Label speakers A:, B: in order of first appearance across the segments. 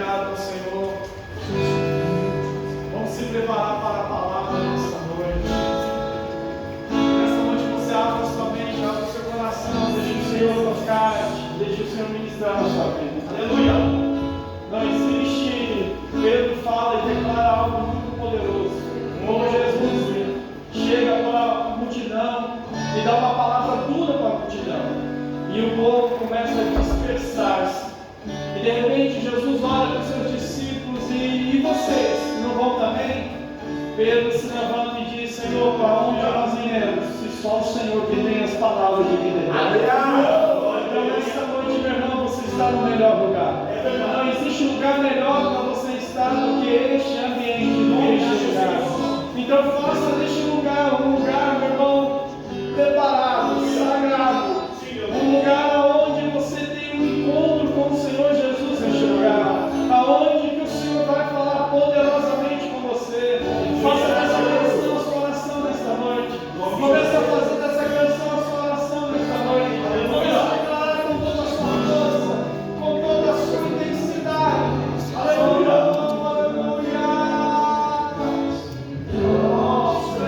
A: obrigado, Senhor. Vamos se preparar para a palavra nesta noite. Nesta noite você abre a sua mente, abre o seu coração, deixe o Senhor tocar, deixe o Senhor ministrar na sua vida. Aleluia! Não existe, Pedro fala e declara algo muito poderoso. Como Jesus chega para a multidão e dá uma palavra dura para a multidão. E o povo começa a dispersar-se. E de repente Jesus olha para os seus discípulos e vocês, não vão também? Pedro se levanta e diz: Senhor, para onde nós iremos? Se só o Senhor que tem as palavras de vida. Então nesta noite, meu irmão, você está no melhor lugar. Não existe lugar melhor para você estar do que este ambiente, do que este lugar. Então faça deste lugar um lugar, meu irmão, preparado, sagrado. Um lugar onde você tem um encontro com o Senhor Jesus neste lugar. Aonde que o Senhor vai falar poderosamente com você. Faça dessa canção a sua oração nesta noite. Comece a fazer dessa canção a sua oração nesta noite. Comece a declarar com toda a sua força, com toda a sua intensidade. Aleluia, aleluia. Nossa.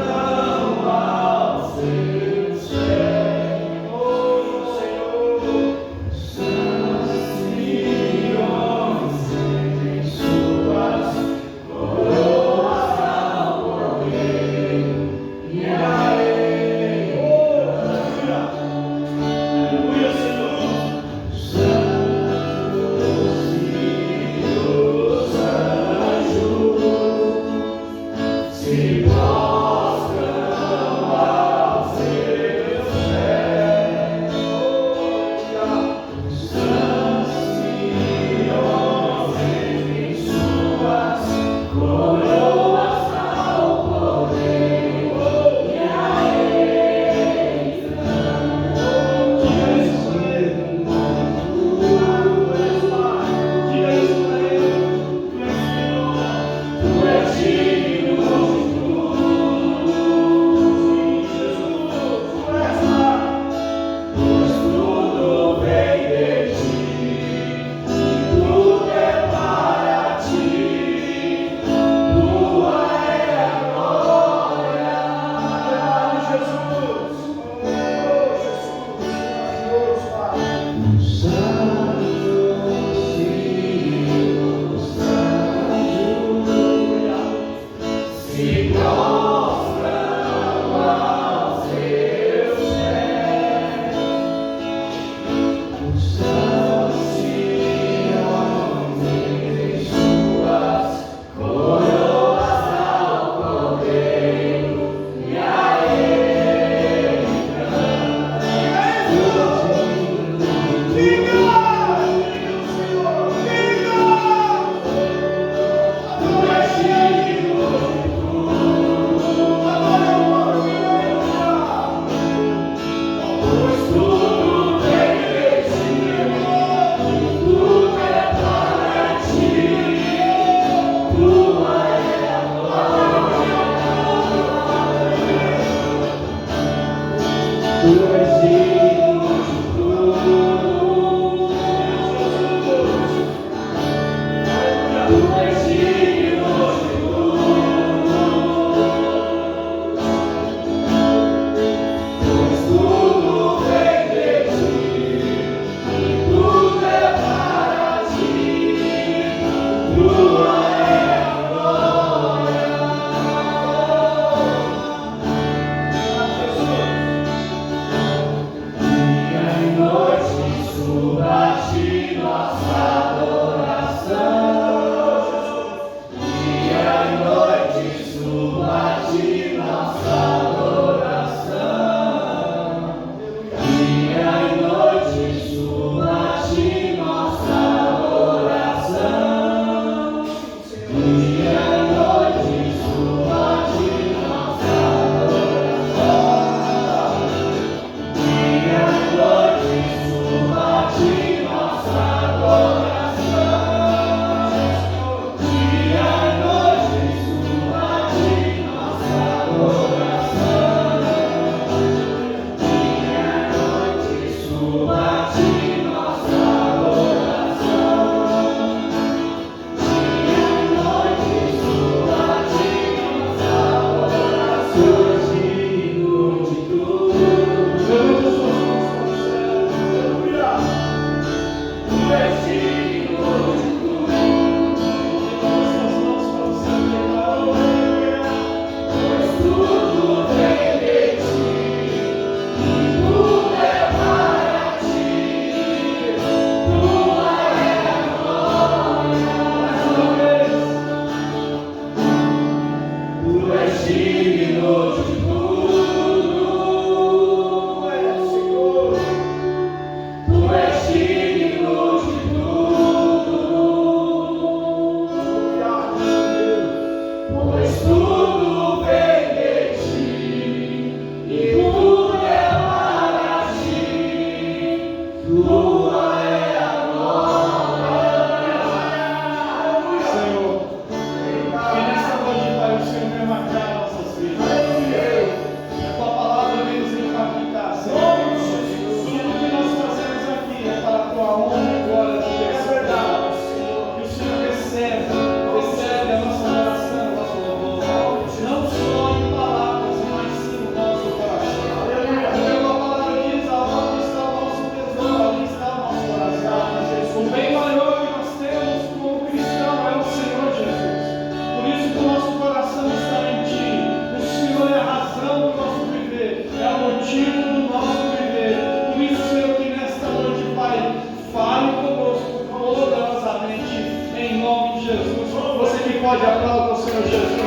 A: pode aplaudir o Senhor Jesus.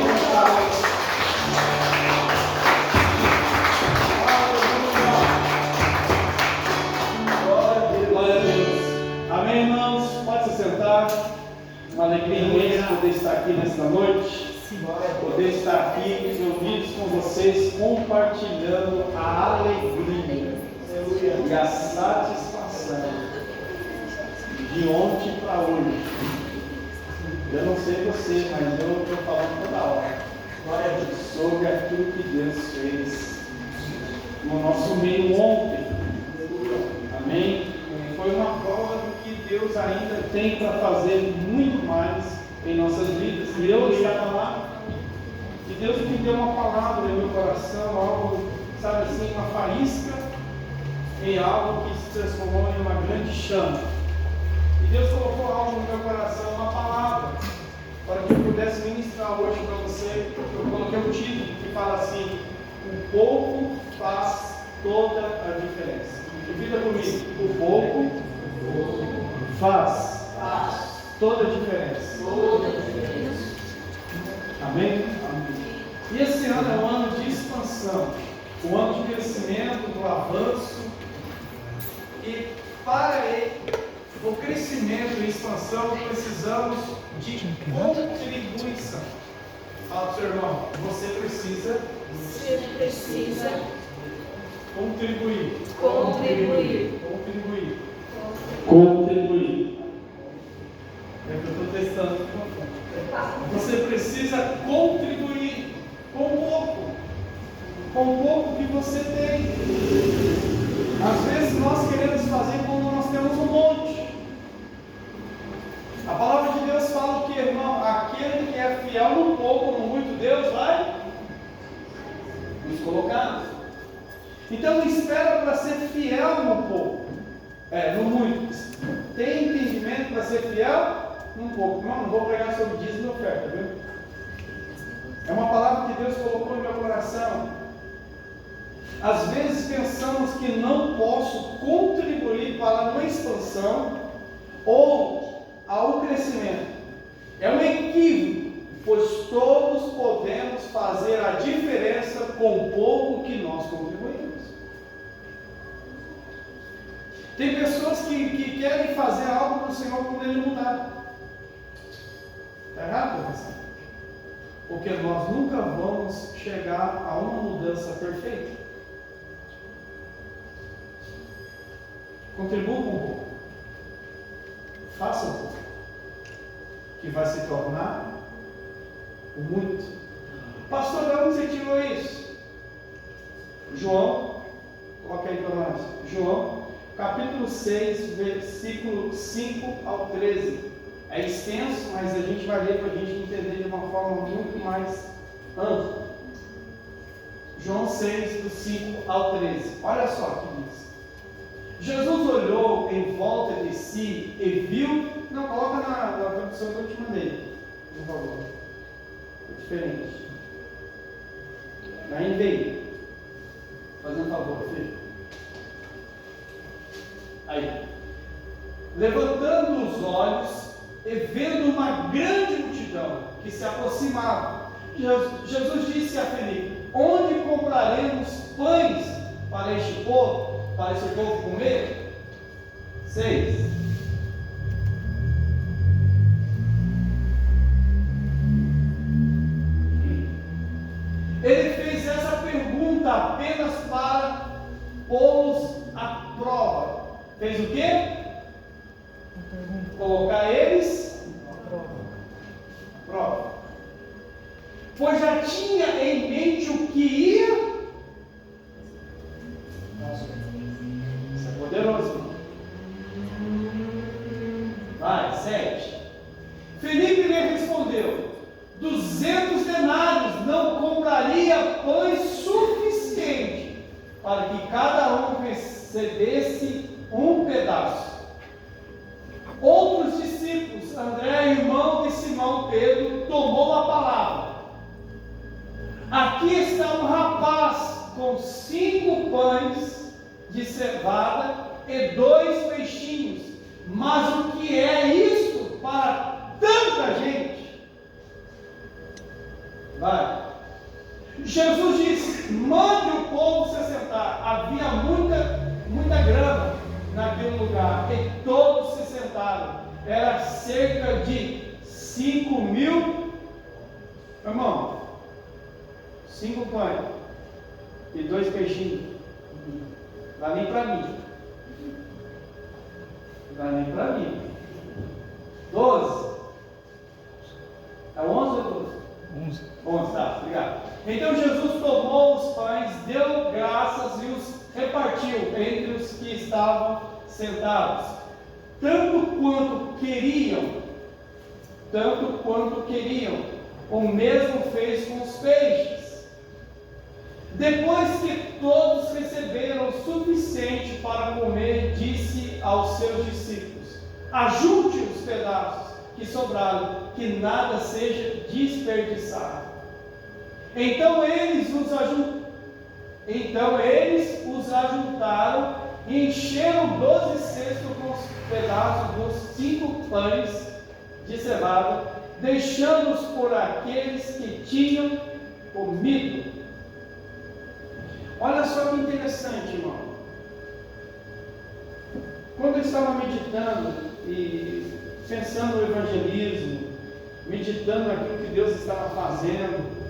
A: Glória a Deus. Amém, irmãos? Pode se sentar. Uma alegria imensa poder estar aqui nesta noite. Poder estar aqui reunidos com vocês, compartilhando a alegria e a satisfação de ontem para hoje. Eu não sei você, mas eu estou falando toda hora sobre aquilo que Deus fez no nosso meio ontem. Amém? Foi uma prova do que Deus ainda tem para fazer muito mais em nossas vidas. E eu estava lá, e Deus me deu uma palavra no meu coração, algo, sabe assim, uma faísca em algo que se transformou em uma grande chama. E Deus colocou algo no meu coração, uma palavra, para que eu pudesse ministrar hoje para você. Eu coloquei um título que fala assim: o pouco faz toda a diferença. Repita comigo: o pouco faz toda a diferença. Amém? E esse ano é um ano de expansão, um ano de crescimento, do avanço. E para o crescimento e expansão, precisamos de contribuição. Fala para o seu irmão: você precisa contribuir. É que eu estou testando. Você precisa contribuir com o pouco que você tem. Às vezes nós queremos fazer quando nós temos um monte. A palavra de Deus fala que, irmão, aquele que é fiel no pouco, no muito, Deus vai nos colocar. Então não espera para ser fiel no pouco, no muito. Tem entendimento para ser fiel no pouco. Não vou pregar sobre dízimo e oferta, viu? É uma palavra que Deus colocou no meu coração. Às vezes pensamos que não posso contribuir para uma expansão ou ao crescimento. É um equívoco, pois todos podemos fazer a diferença com o pouco que nós contribuímos. Tem pessoas que querem fazer algo para o Senhor quando Ele mudar. Está errado, professor? Porque nós nunca vamos chegar a uma mudança perfeita. Contribua com um pouco. Faça um pouco. Que vai se tornar o muito. Pastor, de onde você tirou isso? João, coloca aí para nós. João, capítulo 6, versículo 5 ao 13. É extenso, mas a gente vai ler para a gente entender de uma forma muito mais ampla. João 6, do 5 ao 13. Olha só o que diz. Jesus olhou em volta de si e viu. Não, coloca na tradução que eu te mandei, por favor. É diferente. Na NVI. Fazendo um favor, filho. Aí. Levantando os olhos e vendo uma grande multidão que se aproximava, Jesus disse a Felipe: onde compraremos pães para este povo comer? 6. Ele fez essa pergunta apenas para pô-los à prova. Fez o quê? Colocar eles à prova. Pois já tinha em mente o que ia. Isso é poderoso. Vai, 7. Felipe lhe respondeu: 200 denários não compraria pães suficiente para que cada um recebesse um pedaço. Outros discípulos, André, irmão de Simão Pedro, tomou a palavra. Aqui está um rapaz com 5 pães de cevada e 2 peixinhos. Mas o que é isto para tanta gente? Vai. Jesus disse: mande o povo se assentar. Havia muita grama naquele lugar e todos se sentaram. Era cerca de 5.000, irmão, 5 pães e 2 peixinhos. Não dá nem para mim. Não dá nem para mim. 12. É 11 ou 12? 11, tá, obrigado. Então Jesus tomou os pães, deu graças e os repartiu entre os que estavam sentados, tanto quanto queriam, o mesmo fez com os peixes. Depois que todos receberam o suficiente para comer, disse aos seus discípulos: ajunte os pedaços que sobraram, que nada seja desperdiçado. Então eles os ajuntaram e encheram 12 cestos com os pedaços dos 5 pães de cevada, deixando-os por aqueles que tinham comido. Olha só que interessante, irmão. Quando eu estava meditando e pensando no evangelismo, meditando naquilo que Deus estava fazendo,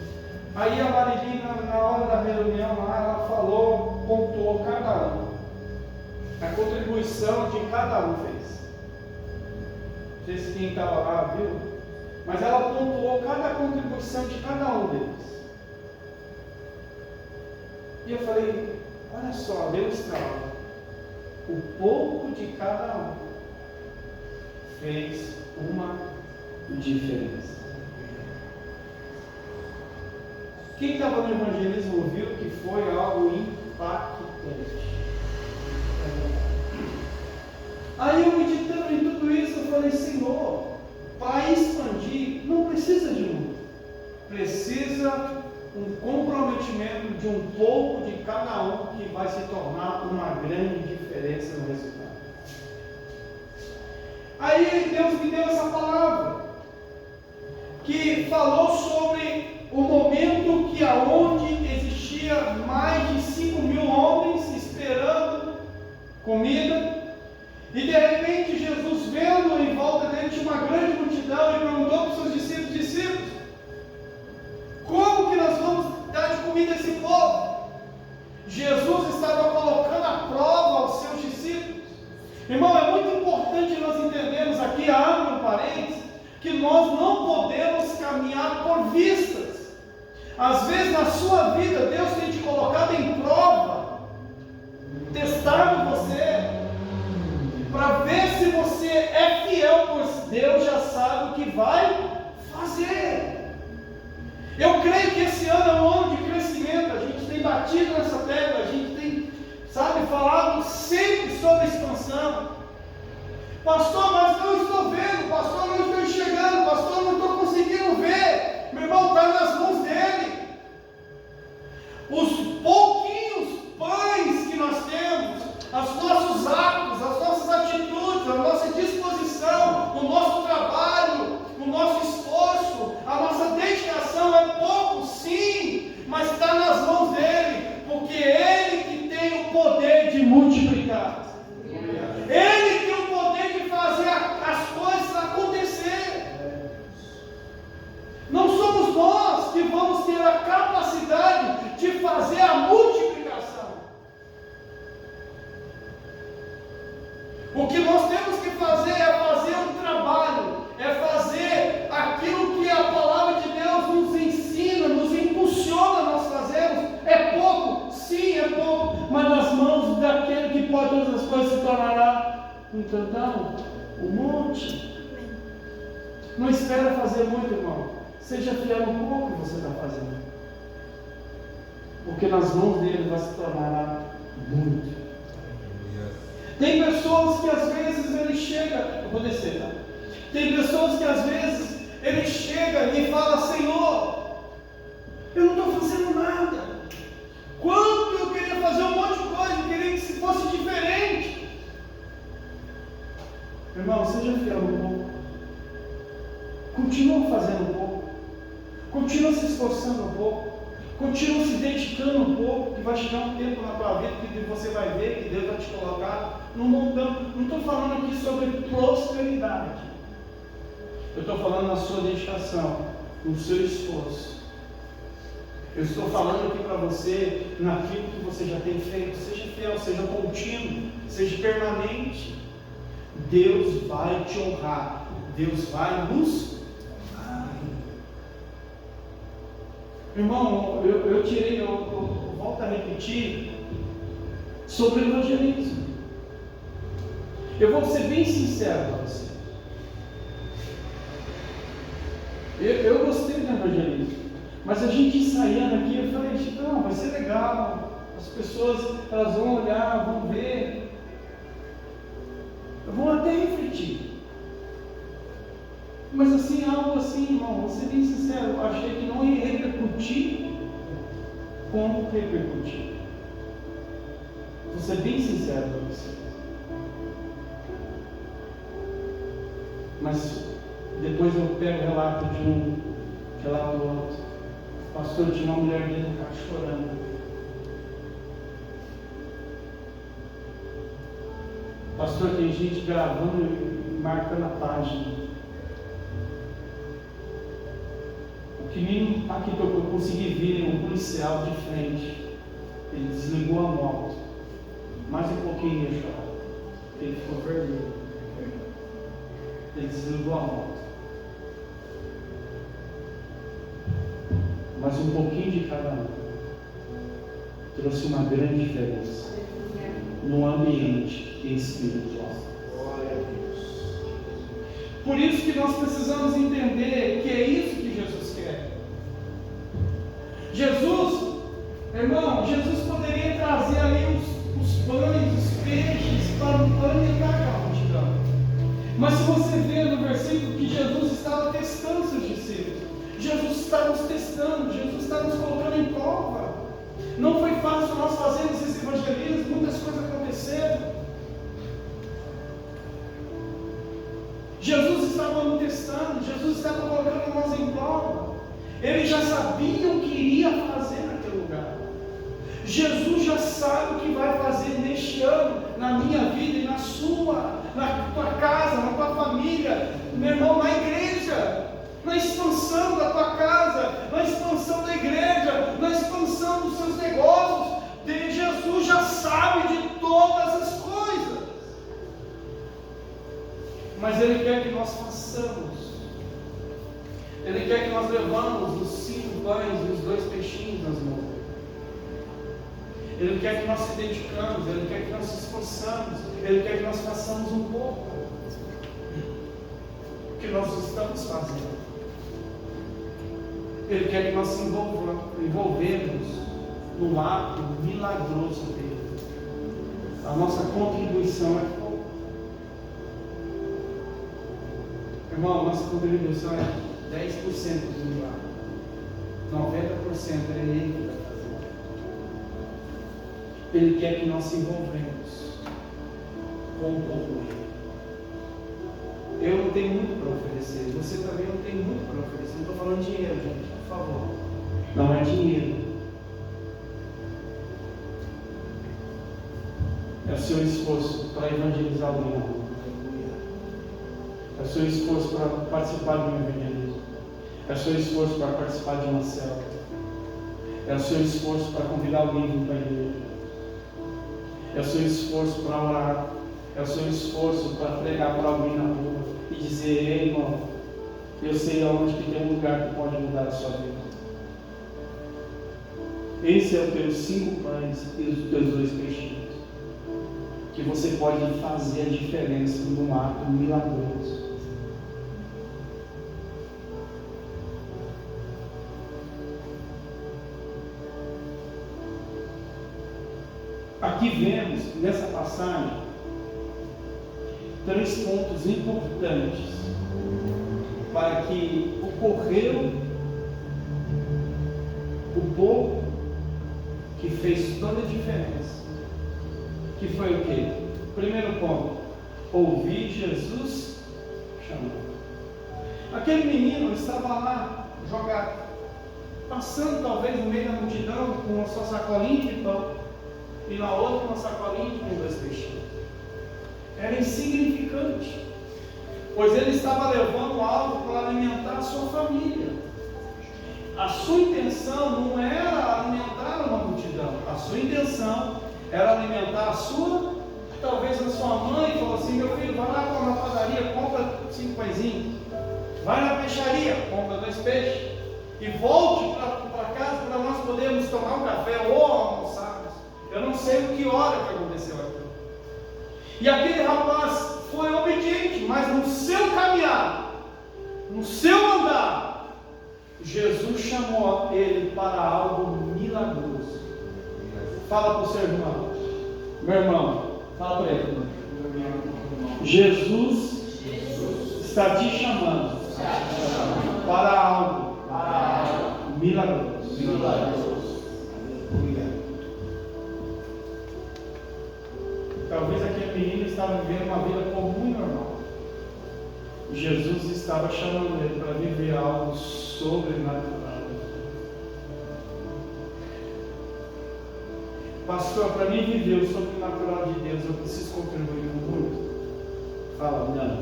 A: aí a Marilina, na hora da reunião lá, ela falou, pontuou cada um, a contribuição de cada um fez. Não sei se quem estava lá viu, mas ela pontuou cada contribuição de cada um deles. E eu falei, olha só, Deus estava, o pouco de cada um fez uma diferença. Quem estava no evangelismo viu que foi algo impactante. Aí eu meditando em tudo isso, eu falei, Senhor, para expandir, não precisa de muito. Precisa um comprometimento de um pouco de cada um que vai se tornar uma grande diferença no resultado. Aí Deus me deu essa palavra, que falou sobre o momento que aonde existia mais de 5.000 homens esperando comida, e de repente Jesus, vendo em volta dele tinha uma grande multidão, e perguntou para os seus discípulos, como que nós vamos dar de comida a esse povo? Jesus estava colocando a prova aos seus discípulos. Irmão, é muito importante nós entendermos aqui, abre um parênteses, que nós não podemos caminhar por vistas. Às vezes na sua vida Deus tem te colocado em prova, testando você, para ver se você é fiel, pois Deus já sabe o que vai fazer. Eu creio que esse ano é um ano de crescimento. A gente tem batido nessa tecla, a gente tem, falado sempre sobre expansão. Pastor, mas não estou vendo, pastor, não estou enxergando, pastor, não estou conseguindo ver. Meu irmão, está nas mãos dele. Os pouquinhos pães que nós temos, os nossos atos, as nossas atitudes, a nossa disposição, o nosso trabalho, o nosso esforço, a nossa dedicação é pouco, sim, mas está nas mãos dele, porque ele que tem o poder de multiplicar. Ele tem o poder de fazer as coisas acontecer. Não somos nós que vamos ter a capacidade de fazer a multiplicação. O que nós temos que fazer é fazer um trabalho, é fazer aquilo que a palavra de Deus nos ensina, nos impulsiona a nós fazermos. É pouco, sim, é pouco, mas nas mãos daquele que pode todas as coisas se tornará um tantão, um monte. Não espera fazer muito, irmão. Seja fiel no pouco que você está fazendo, porque nas mãos dele vai se tornar muito. Tem pessoas que às vezes ele chega, eu vou descer, tá? Tem pessoas que às vezes ele chega e fala, Senhor, eu não estou fazendo nada. Quanto eu queria fazer um monte de coisa, eu queria que se fosse diferente. Irmão, seja fiel no pouco. Continua fazendo pouco. Continua se esforçando um pouco. Continua se dedicando um pouco, que vai chegar um tempo na tua vida que você vai ver que Deus vai te colocar num montão. Não estou falando aqui sobre prosperidade. Eu estou falando na sua dedicação, no seu esforço. Eu estou falando aqui para você naquilo que você já tem feito. Seja fiel, seja contínuo, seja permanente. Deus vai te honrar. Deus vai nos honrar. Irmão, eu volto a repetir sobre o evangelismo. Eu vou ser bem sincero para você. Eu gostei do evangelismo, mas a gente ensaiando aqui, eu falei, não, vai ser legal, as pessoas elas vão olhar, vão ver, vão até refletir. Mas assim, algo assim, irmão, vou ser bem sincero, eu achei que não ia repercutir como repercutir. Vou ser bem sincero para você. Mas depois eu pego o relato de um, relato do outro. Pastor, tinha uma mulher dentro do carro chorando. Pastor, tem gente gravando e marcando a página. O que me impactou, eu consegui ver um policial de frente. Ele desligou a moto. Mais um pouquinho ia chorar. Ele ficou vermelho. Ele desligou a moto. Mas um pouquinho de cada um trouxe uma grande diferença no ambiente espiritual. Por isso que nós precisamos entender que é isso que Jesus quer. Jesus, irmão, Jesus poderia trazer ali os pães, os peixes para alimentar aquela multidão. Mas se você vê no versículo que Jesus estava testando seus discípulos, Jesus está nos testando, Jesus está nos colocando em prova. Não foi fácil nós fazermos esse evangelismo, muitas coisas aconteceram. Jesus estava nos testando, Jesus estava colocando nós em prova. Ele já sabia o que iria fazer naquele lugar. Jesus já sabe o que vai fazer neste ano, na minha vida e na sua, na tua casa, na tua família, meu irmão, na igreja. Na expansão da tua casa, na expansão da igreja, na expansão dos seus negócios. Jesus já sabe de todas as coisas, mas Ele quer que nós façamos. Ele quer que nós levamos os 5 pães e os 2 peixinhos nas mãos. Ele quer que nós se dedicamos, Ele quer que nós se esforçamos, Ele quer que nós façamos um pouco o que nós estamos fazendo. Ele quer que nós se envolvemos no ato milagroso dele. A nossa contribuição é pouco. Irmão, a nossa contribuição é 10% do milagre. 90% é Ele que vai fazer. Ele quer que nós se envolvemos com o pouco dele. Eu não tenho muito para oferecer, você também não tem muito para oferecer. Não estou falando dinheiro, gente, por favor. Não é dinheiro. É o seu esforço para evangelizar o mundo. É o seu esforço para participar de um evangelismo. É o seu esforço para participar de uma célula. É o seu esforço para convidar alguém para a igreja. É o seu esforço para orar. É o seu esforço para pregar para alguém na rua e dizer: ei, irmão, eu sei aonde que tem um lugar que pode mudar a sua vida. Esse é o teus 5 pães e os teus 2 peixinhos, que você pode fazer a diferença num ato milagroso. Aqui vemos, nessa passagem, 3 pontos importantes para que ocorreu o pouco que fez toda a diferença. Que foi o quê? Primeiro ponto, ouvir Jesus chamando. Aquele menino estava lá jogado, passando talvez no meio da multidão com a sua sacolinha de pão e na outra uma sacolinha com 2 peixinhos. Era insignificante, pois ele estava levando algo para alimentar a sua família. A sua intenção não era alimentar uma multidão, a sua intenção era alimentar a sua, talvez a sua mãe falou assim: meu filho, vai lá na padaria, compra 5 pãezinhos, vai na peixaria, compra 2 peixes, e volte para casa para nós podermos tomar um café ou almoçarmos. Eu não sei o que hora que aconteceu aquilo. E aquele rapaz foi obediente, mas no seu caminhar, no seu andar, Jesus chamou ele para algo milagroso. Fala para o seu irmão, meu irmão, fala para ele. Jesus está te chamando para algo milagroso. Talvez aquele menino estava vivendo uma vida comum e normal. Jesus estava chamando ele para viver algo sobrenatural. Pastor, para mim viver o sobrenatural de Deus, eu preciso contribuir com muito. Fala, não.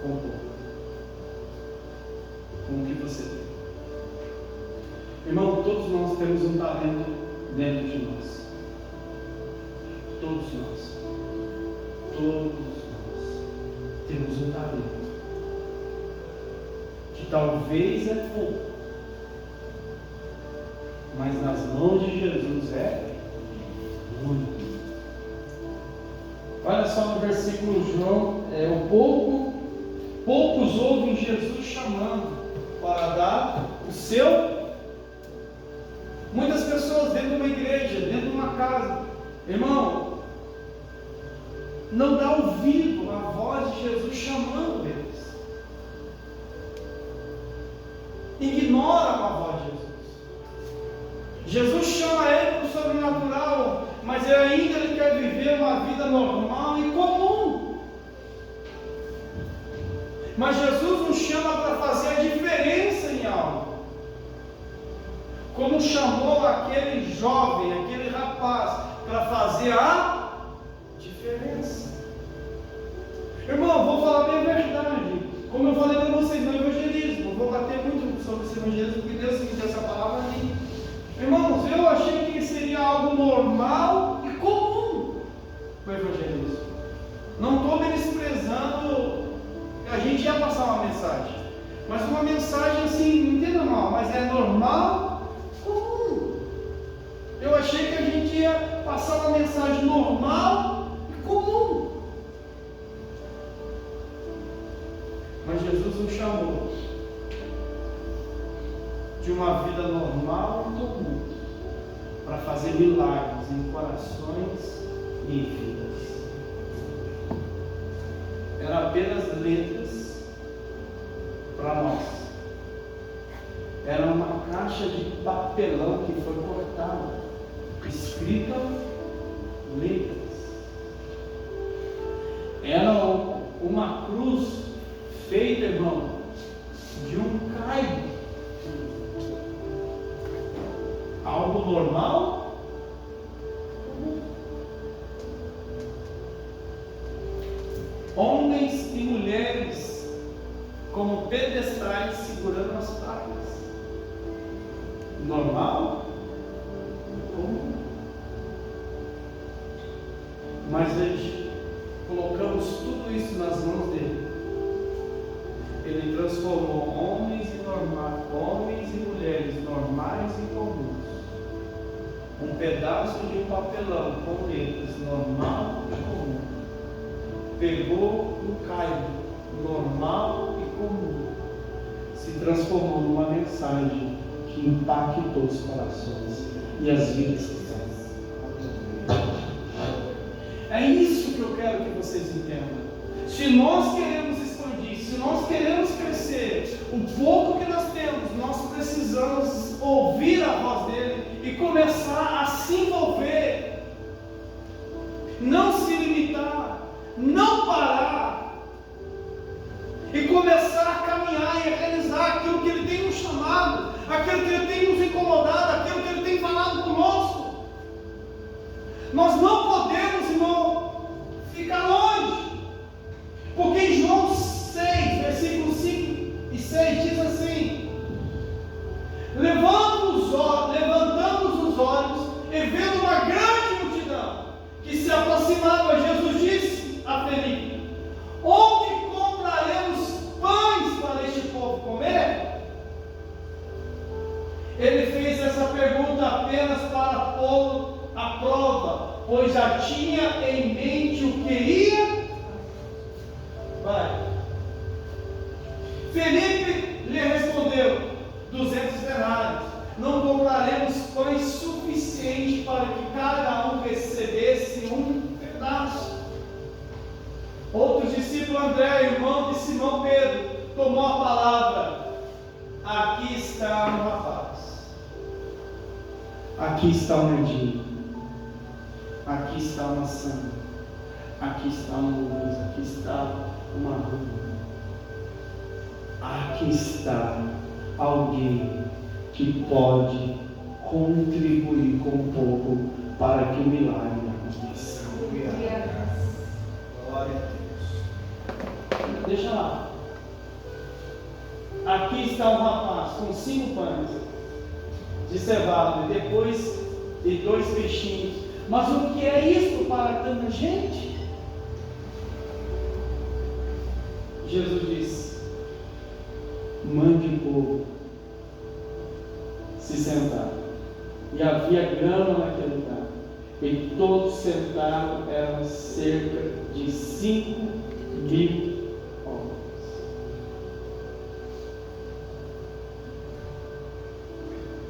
A: Com pouco. Com o que você tem. Irmão, todos nós temos um talento dentro de nós. Todos nós. Todos nós temos um talento. Que talvez é pouco, mas nas mãos de Jesus é muito. Olha só no versículo João, poucos ouvem Jesus chamando para dar o seu. Muitas pessoas dentro de uma igreja, dentro de uma casa, irmão, não dá ouvido à voz de Jesus chamando eles. Ignora a voz de Jesus. Jesus chama ele para o sobrenatural, mas ele quer viver uma vida normal e comum. Mas Jesus nos chama para fazer a diferença em algo. Como chamou aquele jovem, aquele rapaz, para fazer a diferença. Irmão, vou falar bem a verdade. Como eu falei para vocês no evangelismo, vou bater muito sobre esse evangelismo, porque Deus me deu essa palavra ali. Irmãos, eu achei que seria algo normal e comum o evangelismo. Não estou menosprezando, a gente ia passar uma mensagem, mas uma mensagem assim, não entenda mal, mas é normal, comum. Eu achei que a gente ia passar uma mensagem normal e comum. Mas Jesus nos chamou de uma vida normal e comum para fazer milagres em corações e em vidas. Era apenas letras para nós. Era uma caixa de papelão que foi cortada, escrita letras. Era uma cruz feita, irmão, de um caibro. Algo normal? Homens e mulheres como pedestais segurando as placas. Normal? Comum. Mas colocamos tudo isso nas mãos dele. Ele transformou homens e mulheres normais e comuns. Um pedaço de um papelão com letras normal e comum. Pegou um caibro normal e comum. Se transformou numa mensagem que impactou os corações e as vidas cristãs. É isso que eu quero que vocês entendam. Se nós queremos expandir, se nós queremos crescer, o pouco que nós temos, nós precisamos ouvir a voz dele e começar a se envolver, não se limitar, não parar, e começar a caminhar e a realizar aquilo que Ele tem nos chamado, aquilo que Ele tem nos incomodado, aquilo que Ele tem falado conosco. Nós não podemos, irmão, ficar longe, porque em João 6, versículos 5 e 6 diz assim: levantamos os olhos e vendo uma grande multidão que se aproximava, Jesus disse a Felipe: onde compraremos pães para este povo comer? Ele fez essa pergunta apenas para pô-lo à prova, pois já tinha em mente o que ia. Vai. Felipe lhe respondeu: 200 denários. Não compraremos pães suficientes para que cada um recebesse um pedaço. Outro discípulo, André, irmão de Simão Pedro, tomou a palavra: aqui está um rapaz, aqui está um mendigo, aqui está uma maçã, aqui está uma luz, aqui está uma rua, aqui está alguém que pode contribuir com um pouco para que o milagre aconteça. Glória a Deus. Deixa lá. Aqui está um rapaz com 5 pães de cevada e depois de 2 peixinhos. Mas o que é isso para tanta gente? Jesus disse: mande o povo se sentar. E havia grama naquele lugar, e todos sentados eram cerca de 5.000 homens.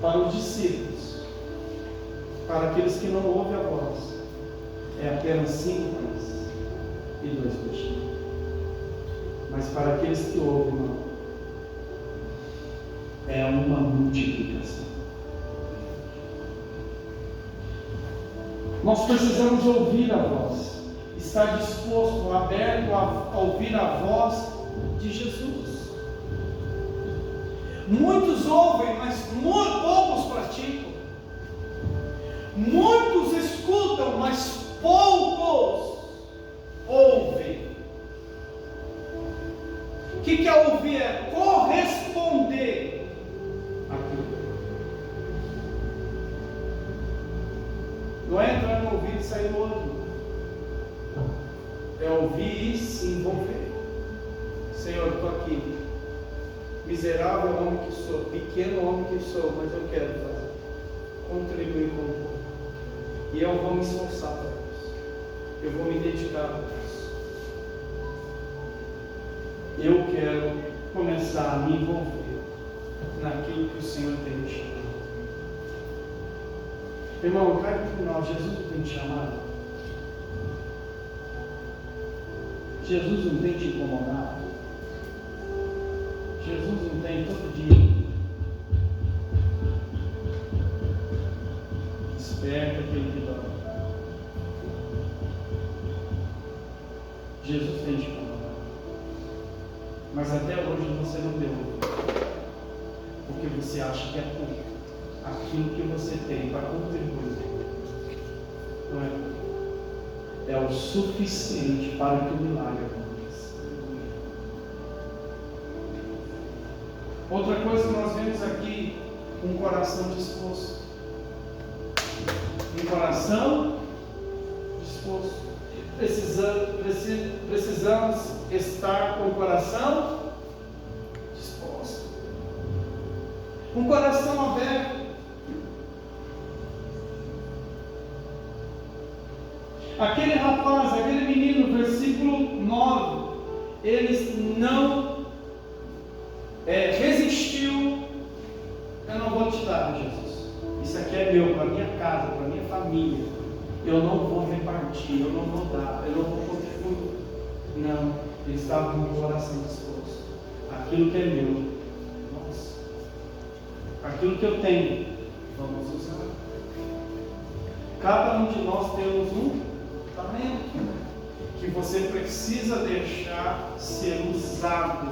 A: Para os discípulos, para aqueles que não ouvem a voz, é apenas 5 pães e 2 peixinhos. Mas para aqueles que ouvem, irmão, é uma multiplicação. Nós precisamos ouvir a voz, estar disposto, aberto a ouvir a voz de Jesus. Muitos ouvem, mas poucos praticam. Muitos escutam, mas poucos ouvem. O que é ouvir? É corresponder àquilo. Não é entrar no ouvido e sair no outro. É ouvir e se envolver. Senhor, eu estou aqui. Miserável homem que sou, pequeno homem que sou, mas eu quero fazer. Contribuir com o povo. E eu vou me esforçar para isso. Eu vou me dedicar a isso. Eu quero começar a me envolver naquilo que o Senhor tem me chamado. Irmão, cai no final, Jesus não tem te chamado. Jesus não tem te incomodado. Jesus não tem todo dia. Desperta aquele que dorme. Jesus tem te incomodado. Mas até hoje você não deu. Porque você acha que é pouco aquilo que você tem para contribuir. Não é? É o suficiente para que o milagre aconteça. Outra coisa que nós vemos aqui, um coração disposto. Um coração disposto. Precisamos estar com o coração disposto. Um coração aberto. Aquele rapaz, aquele menino, versículo 9, ele não resistiu. Eu não vou te dar, Jesus. Isso aqui é meu, para minha casa, para minha família. Eu não vou repartir, eu não vou dar, eu não vou contribuir. Não, ele estava com o coração disposto. Aquilo que é meu, nossa, aquilo que eu tenho, vamos usar. Cada um de nós temos um talento que você precisa deixar ser usado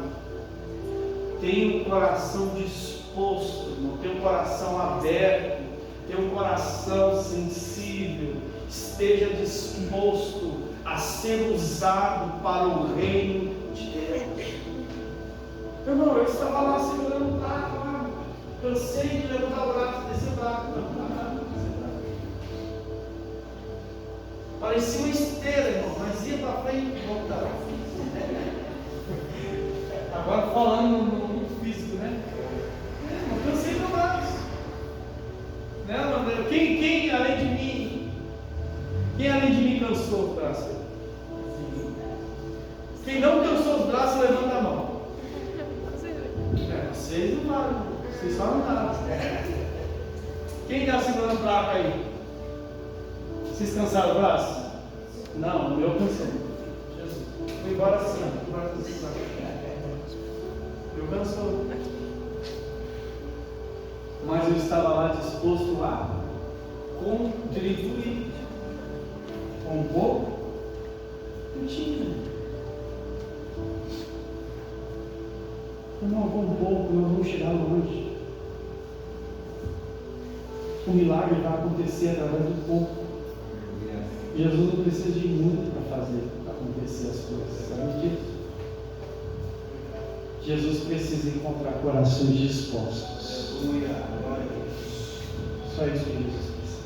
A: Tenha um coração disposto, irmão. Tenha um coração aberto. Tenha um coração sensível. Esteja disposto a ser usado para o reino de Deus. Irmão, eu estava lá segurando o prato lá. Cansei de levantar o braço, descer o braço. Parecia uma esteira, irmão, mas ia para frente e voltava. Agora falando no físico, né? Eu cansei do braço. Né? Quem além de mim? Quem além de mim cansou o braço? Quem não cansou os braços, levanta a mão. Vocês não valem, vocês só não valem. Quem está segurando a placa aí? Vocês cansaram o braço? Não, o meu cansou. Jesus. Fui embora assim, eu cansou. Mas eu estava lá disposto a contribuir com um pouco. Eu tinha. Irmão, com um pouco nós vamos chegar longe. O milagre vai acontecer através do pouco. Jesus não precisa de muito para fazer acontecer as coisas, sabe disso? Jesus precisa encontrar corações dispostos. Só isso que Jesus precisa.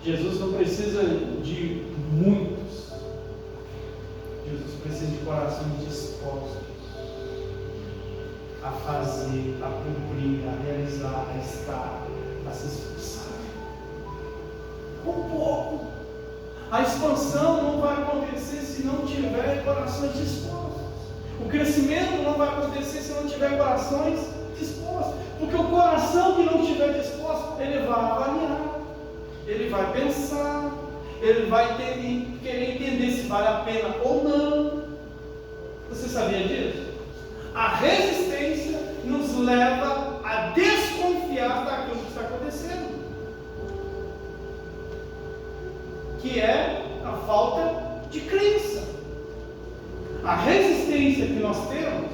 A: Jesus não precisa de muitos. Jesus precisa de corações dispostos a fazer, a cumprir, a realizar, a estar, a se esforçar. Um pouco. A expansão não vai acontecer se não tiver corações dispostos. O crescimento não vai acontecer se não tiver corações dispostos. Porque o coração que não estiver disposto, ele vai avaliar, ele vai pensar, ele vai querer entender se vale a pena ou não. Você sabia disso? A resistência nos leva a desconfiar daquilo que está acontecendo, que é a falta de crença. A resistência que nós temos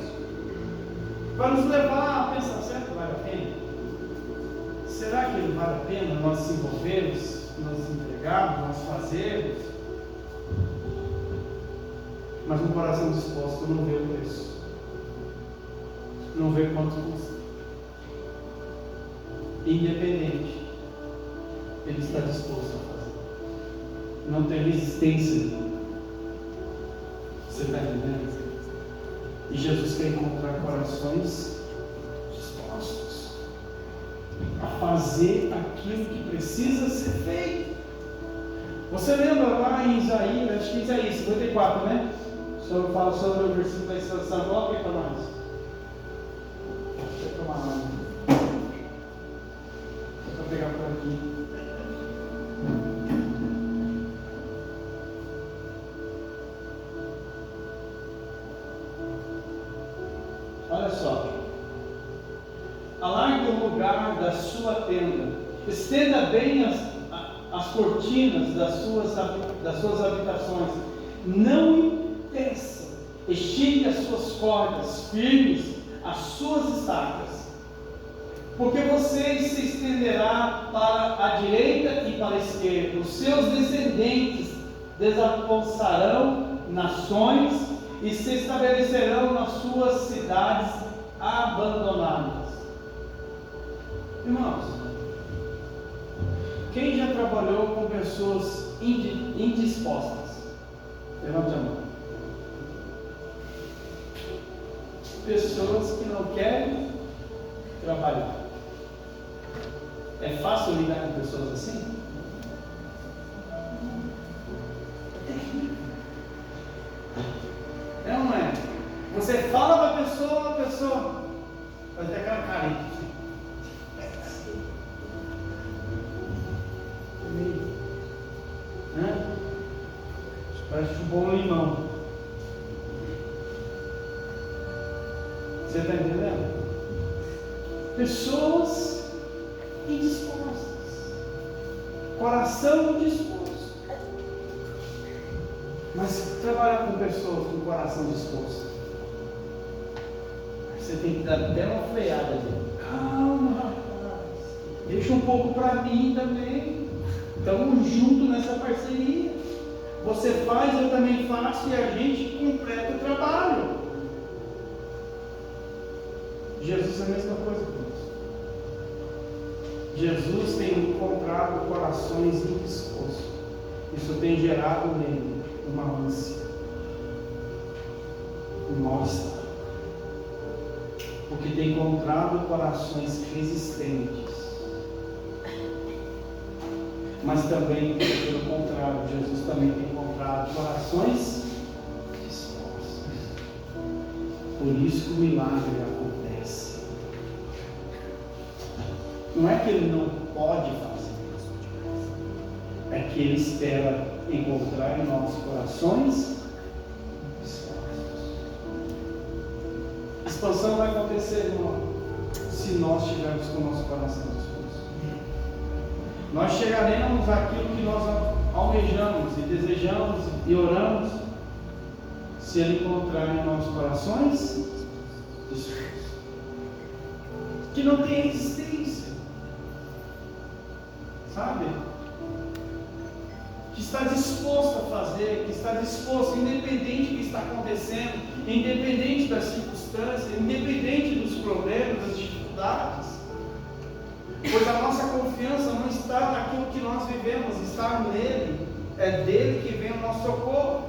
A: vai nos levar a pensar: será que vale a pena? Será que vale a pena nós nos envolvermos, nós entregarmos, nós fazermos? Mas no coração disposto não vê o preço, não vê quanto custa. Independente, ele está disposto a fazer. Não tem resistência. Você está entendendo? E Jesus quer encontrar corações dispostos a fazer aquilo que precisa ser feito. Você lembra lá em Isaías, acho que é Isaías 54, né? O Senhor fala sobre o versículo da estação. Coloca aí para nós. Deixa eu tomar água. Deixa eu pegar por aqui. Olha só. Alargue o lugar da sua tenda. Estenda bem as cortinas das suas habitações. Não impeça. Estique as suas cordas firmes, as suas estacas. Porque você se estenderá para a direita e para a esquerda. Os seus descendentes desapossarão nações e se estabelecerão nas suas cidades abandonadas. Irmãos, quem já trabalhou com pessoas indispostas? Levante a mão. Pessoas que não querem trabalhar. É fácil lidar com pessoas assim? É ou não é? Você fala para a pessoa vai ter aquela carinha. Parece um bom limão. Você está entendendo? Pessoas indispostas, coração indisposto. Mas trabalhar com pessoas com coração disposto
B: você tem que dar até uma freada ali. Calma, rapaz. Deixa um pouco para mim também. Estamos juntos nessa parceria. Você faz, eu também faço e a gente completa o trabalho. Jesus é a mesma coisa com isso. Jesus tem encontrado corações indispostos. Isso tem gerado nele uma ânsia, um mal-estar. Porque tem encontrado corações resistentes. Mas também, pelo contrário, Jesus também tem encontrado corações dispostos. Por isso que o milagre acontece. Não é que ele não pode fazer, é que ele espera encontrar em nossos corações dispostos. A expansão vai acontecer, irmão, se nós estivermos com o nosso coração disposto. Nós chegaremos àquilo que nós almejamos e desejamos e oramos, se ele encontrar em nossos corações dispostos, que não tem resistência, sabe? Que está disposto a fazer, que está disposto, independente do que está acontecendo, independente das circunstâncias, independente dos problemas, das dificuldades. Pois a nossa confiança não está naquilo que nós vivemos, está nele. É dele que vem o nosso socorro.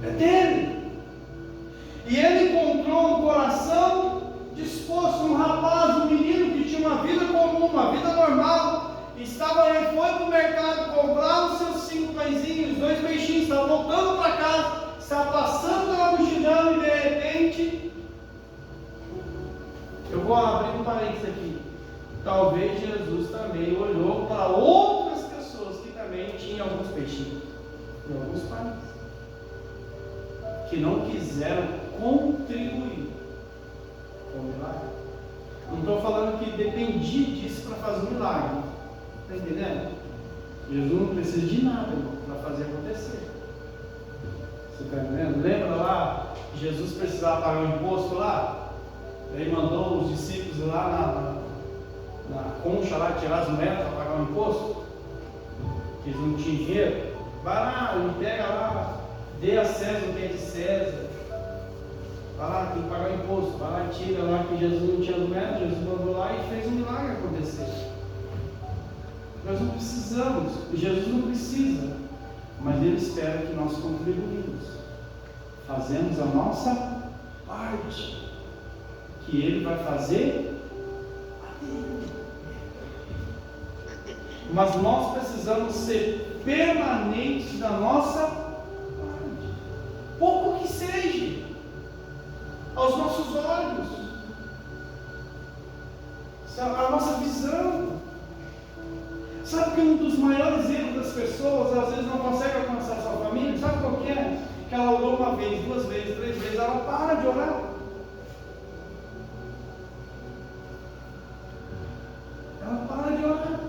B: É dele. E ele encontrou um coração disposto, um rapaz, um menino que tinha uma vida comum, uma vida normal. Ele foi para o mercado comprar os seus 5 pãezinhos, 2 peixinhos, estava voltando para casa, estava passando pela multidão e de repente, eu vou abrir um parênteses aqui. Talvez Jesus também olhou para outras pessoas que também tinham alguns peixinhos e alguns pães, que não quiseram contribuir com o milagre. Não estou falando que dependia disso para fazer um milagre, está entendendo? Jesus não precisa de nada para fazer acontecer. Você está entendendo? Lembra lá, Jesus precisava pagar o imposto lá? Ele mandou os discípulos lá na concha lá, tirar as moedas para pagar o imposto, que eles não tinham dinheiro. Vai lá, ele pega lá, dê a César o que é de César. Vai lá, tem que pagar o imposto. Vai lá, tira lá, que Jesus não tinha as moedas. Jesus mandou lá e fez um milagre acontecer. Nós não precisamos, Jesus não precisa, mas Ele espera que nós contribuímos, fazemos a nossa parte, que Ele vai fazer. Mas nós precisamos ser permanentes na nossa parte, pouco que seja, aos nossos olhos, a nossa visão. Sabe que um dos maiores erros das pessoas, às vezes não consegue alcançar a sua família? Sabe qual que é? Que ela orou uma vez, 2 vezes, 3 vezes, ela para de orar. Ela para de orar.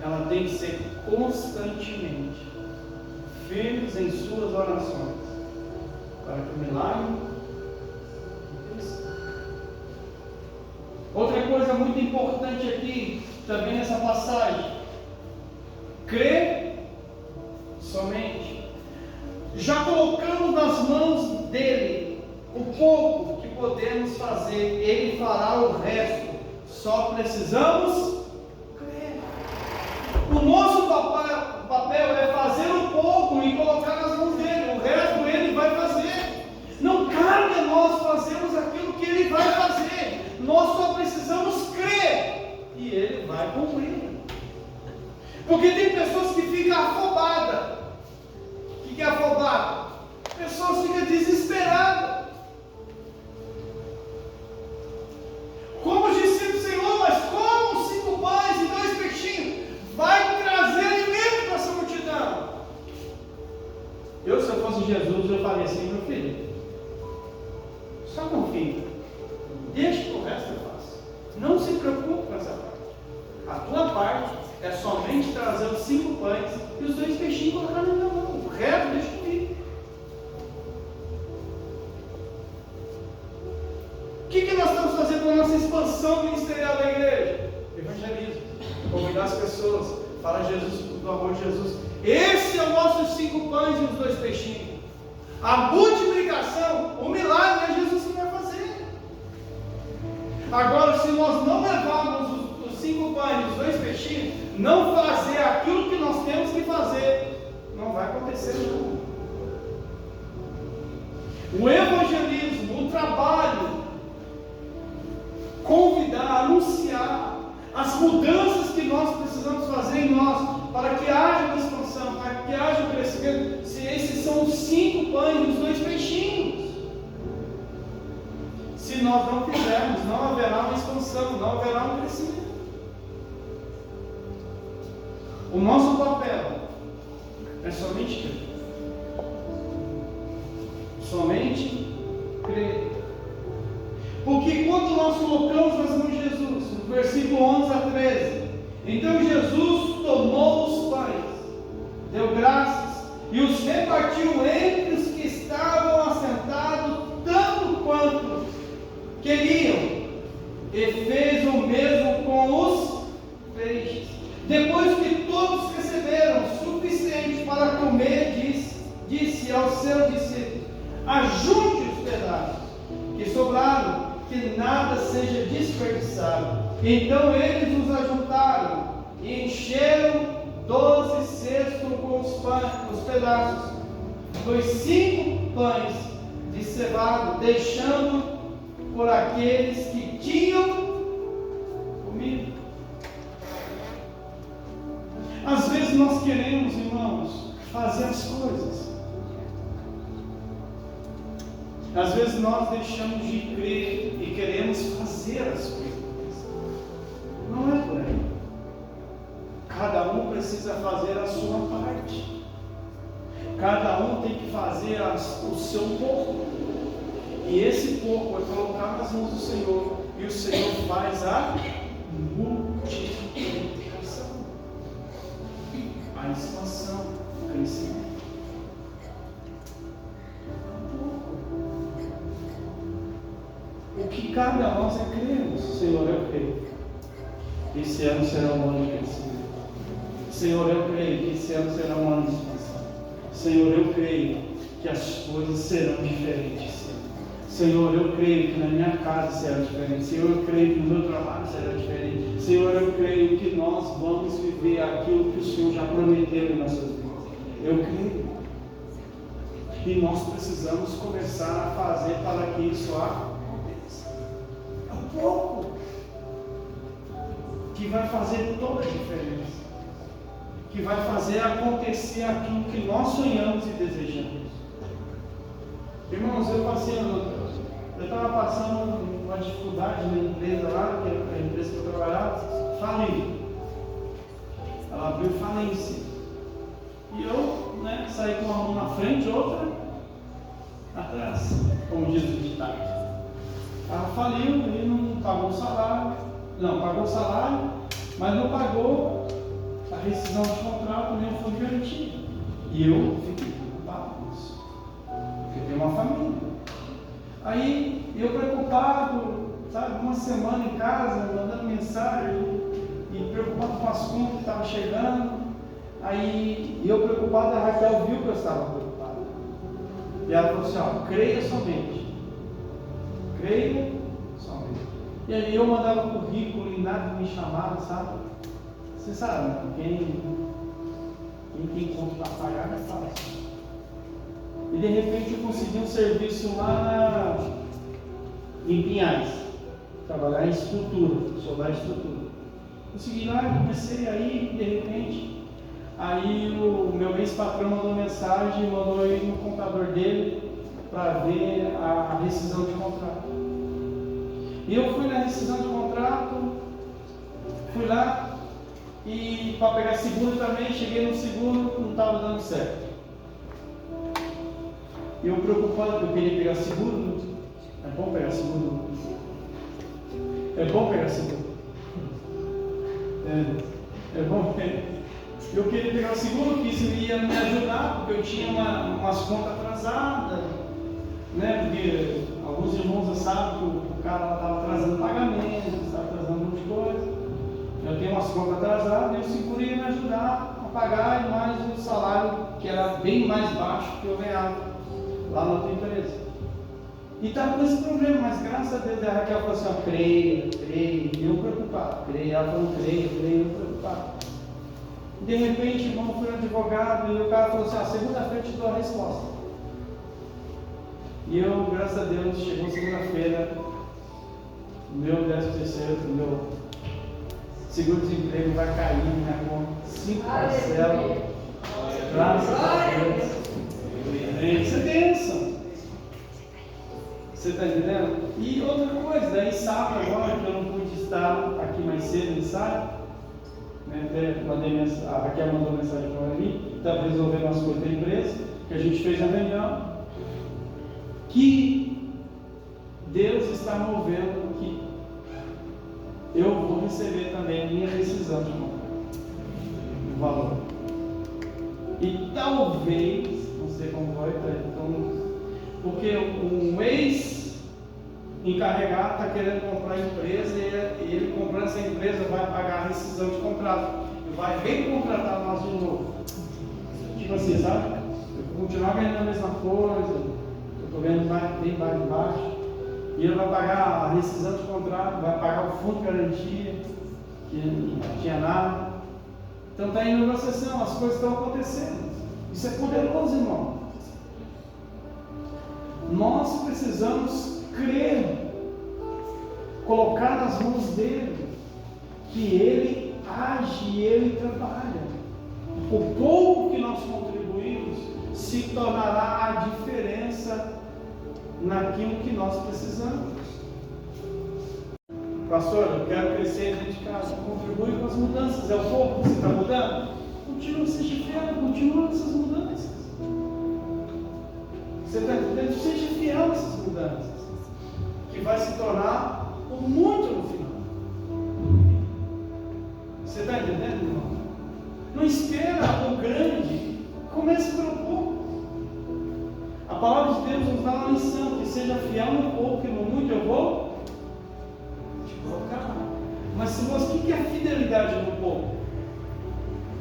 B: Ela tem que ser constantemente firmes em suas orações, para que o milagre aconteça. Outra coisa muito importante aqui, também nessa passagem, crer somente. Já colocamos nas mãos dele o pouco que podemos fazer, ele fará o resto. Só precisamos crer. O nosso papel é fazer o pouco e colocar nas mãos dele. O resto ele vai fazer. Não cabe a nós fazermos aquilo que ele vai fazer. Nós só precisamos crer e ele vai cumprir. Porque tem pessoas que ficam afobadas. O que é afobado? Pessoas ficam desesperadas. Como os discípulos, Senhor, mas como 5 pães e 2 peixinhos? Vai trazer alimento para essa multidão. Se eu fosse Jesus, eu faria assim, meu filho, só confia, deixa que o resto eu faço. Não se preocupe com essa parte. A tua parte é somente trazer os 5 pães e os 2 peixinhos e colocar na minha mão. O resto deixa comigo. nossa expansão ministerial da igreja? Evangelismo. Convidar as pessoas. Falar do amor de Jesus. Esse é o nosso 5 pães e os 2 peixinhos. A multiplicação, o milagre é Jesus que vai fazer. Agora, se nós não levarmos os 5 pães e os 2 peixinhos, não fazer aquilo que nós temos que fazer, não vai acontecer não. O evangelismo, o trabalho, convidar, anunciar as mudanças que nós precisamos fazer em nós, para que haja uma expansão, para que haja um crescimento. Se esses são os 5 pães e os 2 peixinhos, se nós não fizermos, não haverá uma expansão, não haverá um crescimento. O nosso papel é somente crer. Somente crer. Porque quando nós colocamos nas mãos de Jesus, no versículo 11 a 13, então Jesus tomou os pães, deu graças e os repartiu entre os que estavam assentados, tanto quanto queriam, e fez o mesmo com os peixes. Depois que todos receberam o suficiente para comer, disse aos seus discípulos: ajunte os pedaços que sobraram, que nada seja desperdiçado. Então eles os ajuntaram e encheram 12 cestos com os pedaços dos 5 pães de cevado, deixando por aqueles que tinham comido. Às vezes nós queremos, irmãos, fazer as coisas. Às vezes nós deixamos de crer e queremos fazer as coisas. Não é por aí. Cada um precisa fazer a sua parte. Cada um tem que fazer o seu pouco. E esse pouco é colocar nas mãos do Senhor. E o Senhor faz a multiplicação, a expansão, o crescimento. O que cabe a nós é crermos. Senhor, eu creio. Esse ano será um ano de crescimento. Senhor, eu creio que esse ano será um ano de expansão. Senhor, eu creio que as coisas serão diferentes. Senhor, eu creio que na minha casa será diferente. Senhor, eu creio que no meu trabalho será diferente. Senhor, eu creio que nós vamos viver aquilo que o Senhor já prometeu em nossas vidas. Eu creio. E nós precisamos começar a fazer para que isso aconteça. É um pouco que vai fazer toda a diferença. Que vai fazer acontecer aquilo que nós sonhamos e desejamos. Irmãos, eu estava passando uma dificuldade na empresa lá, que é a empresa que eu trabalhava, faliu. Ela abriu falência. E eu, saí com uma mão na frente e outra atrás, como diz o ditado. Ela faliu e não pagou o salário. Não, pagou o salário, mas não pagou a rescisão de contrato, nem o fundo de garantia. E eu fiquei preocupado com isso. Porque eu tenho uma família. Aí eu preocupado, sabe, uma semana em casa, mandando mensagem e preocupado com as contas que estavam chegando. Aí eu preocupado, a Raquel viu que eu estava preocupado. E ela falou assim: creia somente. Creia somente. E aí eu mandava currículo e nada me chamava, sabe? Você sabe, quem tem conta para pagar é fácil. E de repente eu consegui um serviço lá em Pinhais, trabalhar em estrutura, soldar estrutura. Consegui lá, comecei aí, de repente, aí o meu ex-patrão mandou mensagem, mandou eu ir no contador dele para ver a rescisão de contrato. E eu fui na rescisão de contrato, fui lá e para pegar seguro também, cheguei no seguro, não estava dando certo. E eu preocupado, porque eu queria pegar seguro. É bom pegar seguro. É bom pegar seguro. É bom. Eu queria pegar o seguro, que isso ia me ajudar, porque eu tinha umas contas atrasadas.
A: né? Porque alguns irmãos já sabem que o cara estava atrasando pagamento, estava atrasando um monte de coisa. Eu tenho umas contas atrasadas e o seguro ia me ajudar a pagar e mais o salário, que era bem mais baixo que eu ganhava lá na outra empresa. E estava com esse problema, mas graças a Deus a Raquel falou assim: ó, creia, e eu preocupado, creia, ela falou creia, eu preocupado. De repente, irmão, fui no advogado e o cara falou assim: ó, segunda-feira eu te dou a resposta. E eu, graças a Deus, chegou segunda-feira, meu 13º, meu seguro-desemprego vai cair na minha conta, 5 parcelas, graças a Deus. Isso é bênção. Você está entendendo? E outra coisa, daí sábado agora, que eu não pude estar aqui mais cedo no ensaio, né, a Raquel mandou mensagem para mim, estava resolvendo as coisas da empresa, que a gente fez a reunião, que Deus está movendo que eu vou receber também a minha rescisão de o valor. E talvez, não sei como vai, então, porque um ex-encarregado está querendo comprar a empresa e ele comprando essa empresa vai pagar a rescisão de contrato e vai recontratar nós de novo. Tipo assim, sabe? Eu vou continuar ganhando a mesma coisa, eu estou ganhando bem mais baixo, e ele vai pagar a rescisão de contrato, vai pagar o fundo de garantia, que não tinha nada. Então está em negociação, as coisas estão acontecendo. Isso é poderoso, irmão. Nós precisamos crer, colocar nas mãos dele, que ele age e ele trabalha. O pouco que nós contribuímos se tornará a diferença naquilo que nós precisamos. Pastor, eu quero crescer dentro de casa, contribui com as mudanças. É o pouco que você está mudando? Continua, seja fiel, continua nessas mudanças. Você está entendendo? Seja fiel nessas mudanças, que vai se tornar o muito no final. Você está entendendo, irmão? Não espera o grande, comece pelo pouco. A palavra de Deus nos dá uma lição, que seja fiel no pouco e no muito eu vou te colocar. Mas se você, o que é a fidelidade no pouco?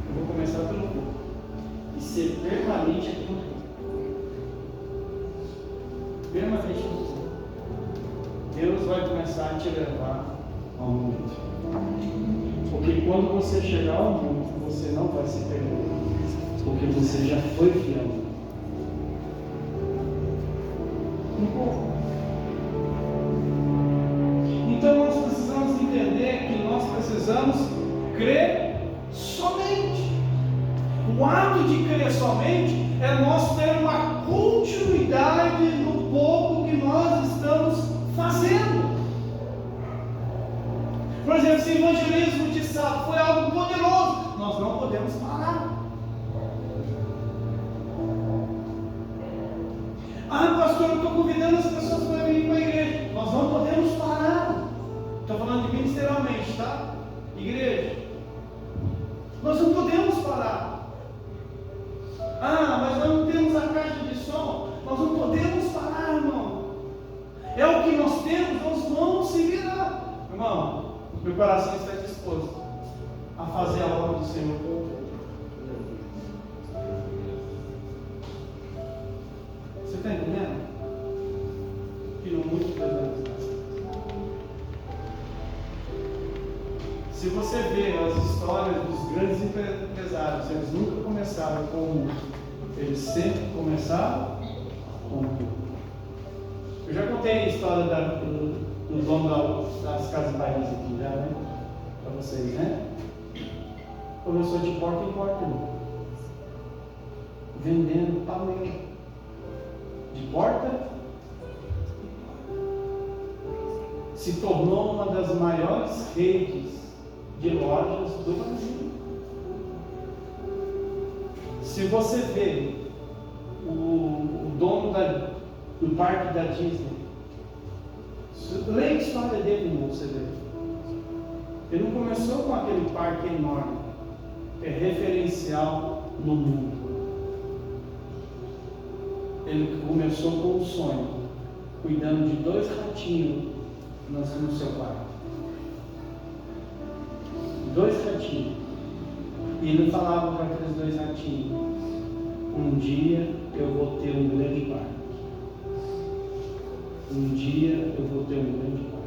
A: Eu vou começar pelo pouco e ser permanente aqui no pouco. Permanente no pouco. Deus vai começar a te levar ao muito. Porque quando você chegar ao muito, você não vai se perder. Porque você já foi fiel. Então nós precisamos entender que nós precisamos crer somente. O ato de crer somente é nós ter uma continuidade no pouco que nós estamos fazendo. Por exemplo, esse evangelismo de sábado foi algo poderoso, nós não podemos parar. Ah, pastor, eu estou convidando as pessoas para vir para a igreja. Nós não podemos parar. Estou falando de ministerialmente, tá? Igreja. Nós não podemos parar. Ah, mas nós não temos a caixa de som. Nós não podemos parar, irmão. É o que nós temos, nós vamos se virar. Irmão, meu coração está disposto a fazer a obra do Senhor. Você está entendendo? Que não muito Deus. Se você vê as histórias dos grandes empresários, eles nunca começaram com muito, eles sempre começaram com pouco. Eu já contei a história do dono das Casas Bahia aqui, já, né? Para vocês, né? Começou de porta em porta, irmão. Vendendo palmeira. De porta, se tornou uma das maiores redes de lojas do Brasil. Se você vê o dono do parque da Disney, lê a história dele, irmão, você vê. Ele não começou com aquele parque enorme, é referencial no mundo. Ele começou com um sonho
B: cuidando de 2 ratinhos no seu quarto. 2 ratinhos. E ele falava para aqueles 2 ratinhos: um dia eu vou ter um grande quarto. Um dia eu vou ter um grande quarto.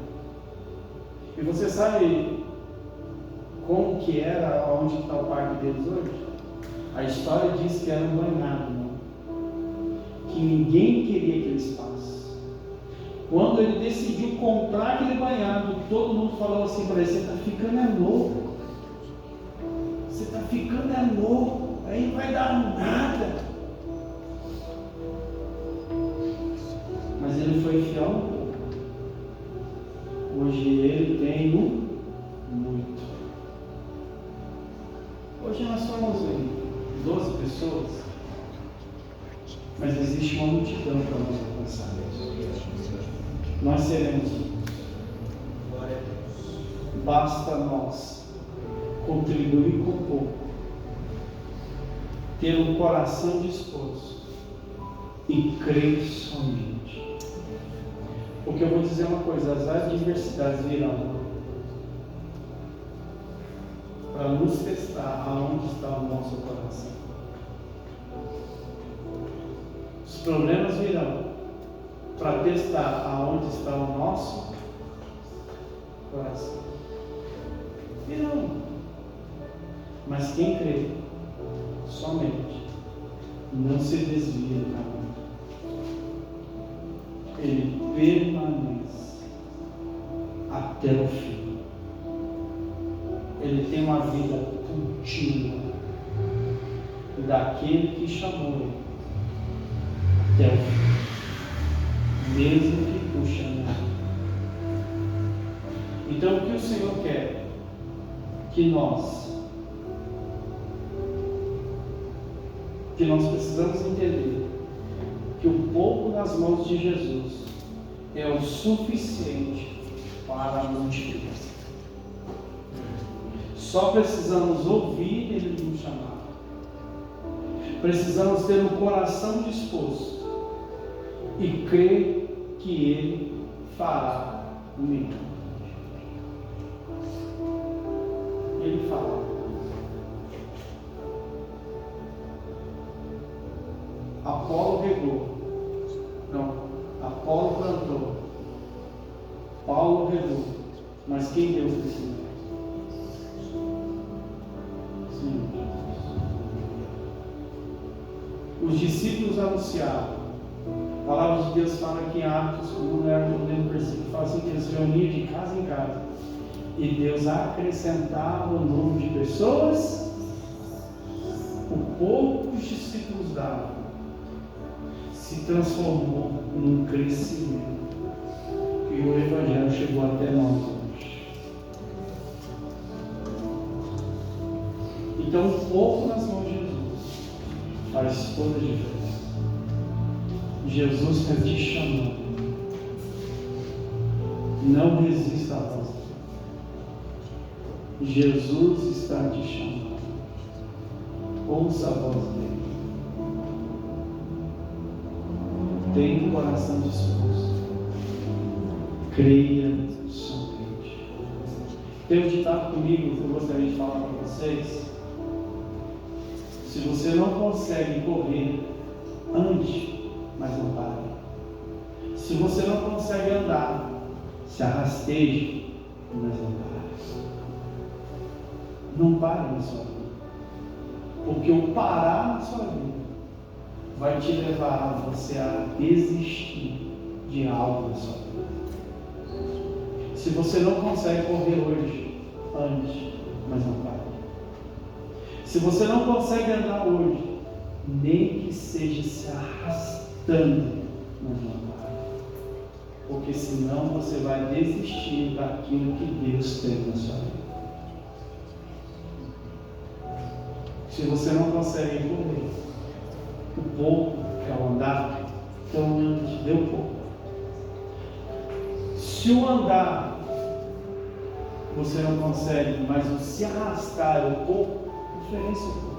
B: E você sabe como que era, onde está o parque deles hoje? A história diz que era um banhado, não? Que ninguém queria aquele espaço. Quando ele decidiu comprar aquele banhado, todo mundo falou assim para ele: você está ficando louco. Você está ficando louco. Aí não vai dar nada. Mas ele foi fiel um pouco. Hoje ele tem muito. Hoje nós somos 12 pessoas, mas existe uma multidão para nós alcançar. Nós seremos. Basta nós contribuir com pouco, ter um coração disposto e crer somente. Porque eu vou dizer uma coisa: as adversidades virão para nos testar aonde está o nosso coração. Os problemas virão para testar aonde está o nosso coração. Virão. Mas quem crê somente não se desvia do caminho. Ele permanece até o fim. Ele tem uma vida contínua daquele que chamou ele até o fim, mesmo que puxe a minha vida. Então o que o Senhor quer? Que nós precisamos entender que o pouco nas mãos de Jesus é o suficiente para a multidão. Só precisamos ouvir Ele nos chamar. Precisamos ter um coração disposto e crer que Ele fará o milagre. Ele fará. Apolo regou. Não, Apolo plantou. Paulo regou. Mas quem deu o crescimento? Senhor Jesus. Os discípulos anunciaram. A palavra de Deus fala aqui em Atos, como não era no versículo, fala assim: que eles se reuniam de casa em casa. E Deus acrescentava o número de pessoas, o pouco que os discípulos davam se transformou num crescimento. E o Evangelho chegou até nós hoje. Então, um pouco nas mãos de Jesus faz toda a diferença. Jesus está te chamando. Não resista à voz dele. Jesus está te chamando. Ouça a voz dele. Tenha o coração disposto. Creia somente. Tem um ditado comigo que eu gostaria de falar para vocês. Se você não consegue correr, ande, mas não pare. Se você não consegue andar, se arrasteje, mas não pare. Não pare na sua vida. Porque o parar na sua vida vai te levar a você a desistir de algo na sua vida. Se você não consegue correr hoje, ande, mas não pare. Se você não consegue andar hoje, nem que seja se arrastando, mas não pare. Porque senão você vai desistir daquilo que Deus tem na sua vida. Se você não consegue correr, o pouco que é o andar, então ande, dê um pouco. Se o andar você não consegue, mas o se arrastar é um pouco, ofereça um pouco.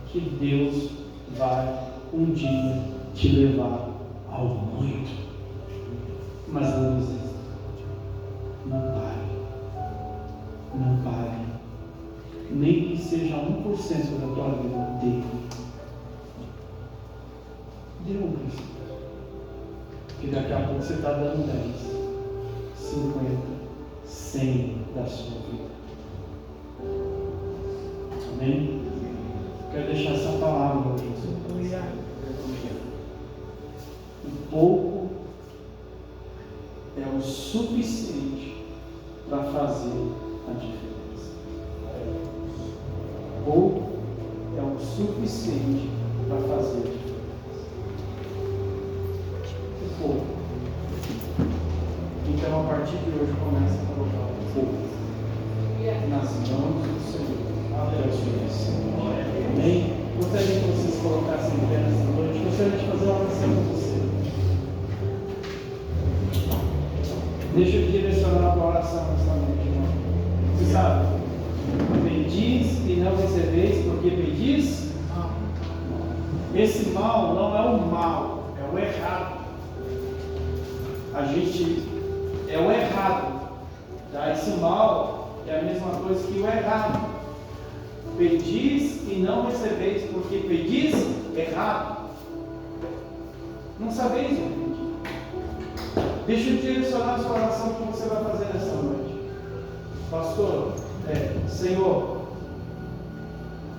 B: Que Deus vai um dia te levar algo muito, mas não desista. Não pare. Não pare. Nem que seja 1% da tua vida dele. Dê 1%. Porque daqui a pouco você está dando 10, 50, 100 da sua vida. Amém? Quero deixar essa palavra hoje. O pouco é o suficiente para fazer a diferença. Pouco é o suficiente para fazer a diferença. O pouco. Então, a partir de hoje, começa a colocar o pouco nas mãos do Senhor. Amém? Gostaria que vocês colocassem em pé nessa noite. Gostaria de fazer uma oração com você. Deixa eu direcionar a tua oração nessa noite, irmão. Você sabe? Pedis e não recebeis, porque pedis mal. Esse mal não é o mal, é o errado. A gente é o errado. Tá? Esse mal é a mesma coisa que o errado. Pedis e não recebeis, porque pedis errado. Não sabeis o que pedir. Deixa eu direcionar a sua oração que você vai fazer nessa noite. Pastor, Senhor,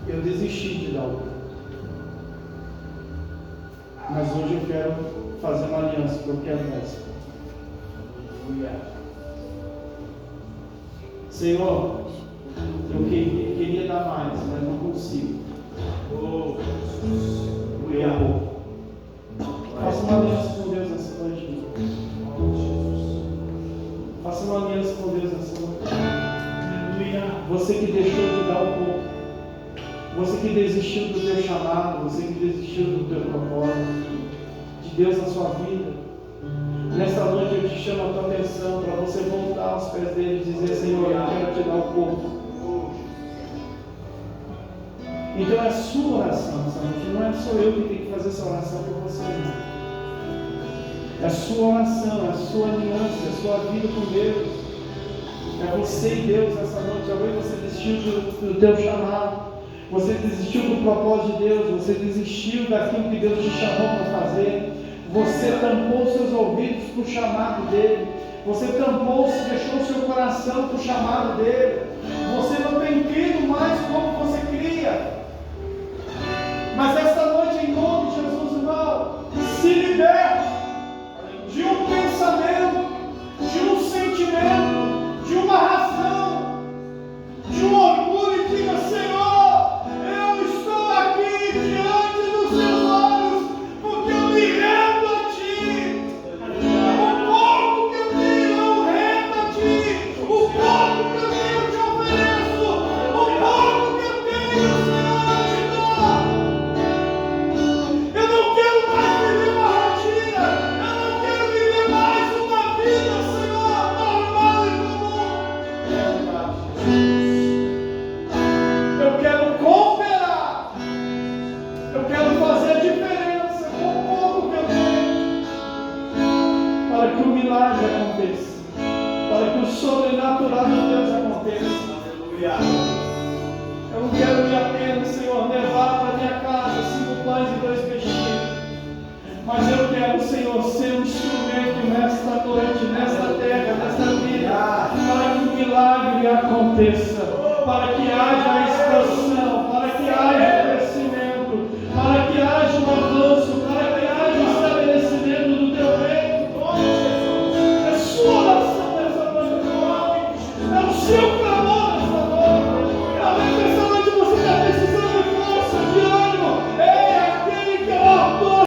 B: eu desisti de dar o culto. Mas hoje eu quero fazer uma aliança, porque eu quero essa. Senhor, eu queria dar mais, mas não consigo. Eu erro. Faça uma aliança com Deus nessa noite. Faça uma aliança com Deus nessa noite. Você que deixou de dar o pouco, você que desistiu do teu chamado, você que desistiu do teu propósito, de Deus na sua vida. Nessa noite eu te chamo a tua atenção para você voltar aos pés dele e dizer: Senhor, eu quero te dar o pouco. Então é a sua oração essa noite, não é só eu que tenho que fazer essa oração por você, não. É a sua oração, é a sua aliança, é a sua vida com Deus. É você e Deus nessa noite. Talvez você desistiu do teu chamado, você desistiu do propósito de Deus, você desistiu daquilo que Deus te chamou para fazer. Você tampou seus ouvidos para o chamado dele. Você deixou o seu coração para o chamado dele. Você não tem crido mais como você cria. Mas esta noite, em nome de Jesus, irmão, se liberte de um pensamento, de um sentimento, de uma razão, de um orgulho, e diga: Senhor, eu estou aqui diante dos seus olhos, porque eu me rendo a Ti. O pouco que eu tenho, eu rendo a Ti. O pouco que eu tenho, eu te ofereço. O pouco que eu tenho, Senhor, eu te dou. Eu não quero mais viver uma rotina. Eu não quero viver mais uma vida, Senhor, normal e comum. Eu quero cooperar. Eu quero fazer a diferença com o pouco que eu tenho, para que o milagre aconteça, para que o sobrenatural de Deus aconteça. Aleluia. Eu não quero ir apenas, Senhor, levar para minha casa 5 pães e 2 peixinhos, mas eu quero, Senhor, ser um instrumento nesta noite, nesta terra, nesta vida, para que o milagre aconteça, para que haja a expansão, para que haja